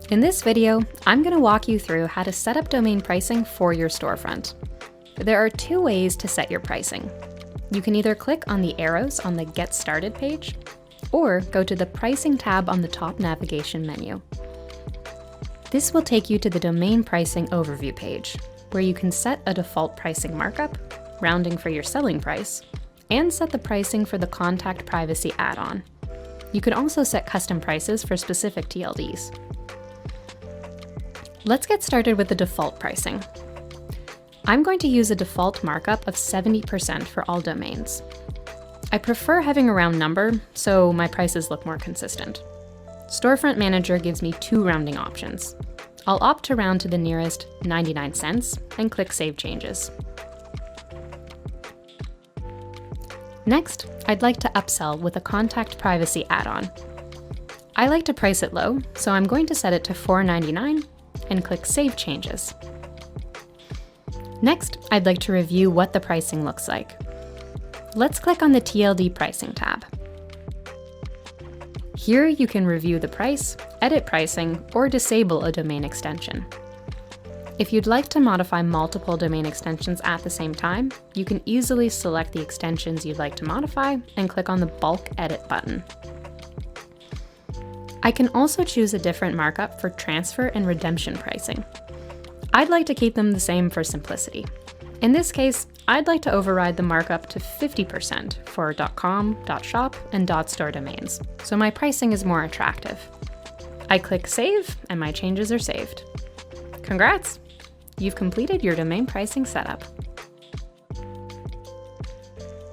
In this video, I'm going to walk you through how to set up domain pricing for your storefront. There are two ways to set your pricing. You can either click on the arrows on the Get Started page, or go to the Pricing tab on the top navigation menu. This will take you to the Domain Pricing Overview page, where you can set a default pricing markup, rounding for your selling price, and set the pricing for the Contact Privacy add-on. You can also set custom prices for specific TLDs. Let's get started with the default pricing. I'm going to use a default markup of 70% for all domains. I prefer having a round number, so my prices look more consistent. Storefront Manager gives me two rounding options. I'll opt to round to the nearest 99 cents and click Save Changes. Next, I'd like to upsell with a Contact Privacy add-on. I like to price it low, so I'm going to set it to $4.99 and click Save Changes. Next, I'd like to review what the pricing looks like. Let's click on the TLD Pricing tab. Here you can review the price, edit pricing, or disable a domain extension. If you'd like to modify multiple domain extensions at the same time, you can easily select the extensions you'd like to modify and click on the Bulk Edit button. I can also choose a different markup for transfer and redemption pricing. I'd like to keep them the same for simplicity. In this case, I'd like to override the markup to 50% for .com, .shop, and .store domains, so my pricing is more attractive. I click Save, and my changes are saved. Congrats! You've completed your domain pricing setup.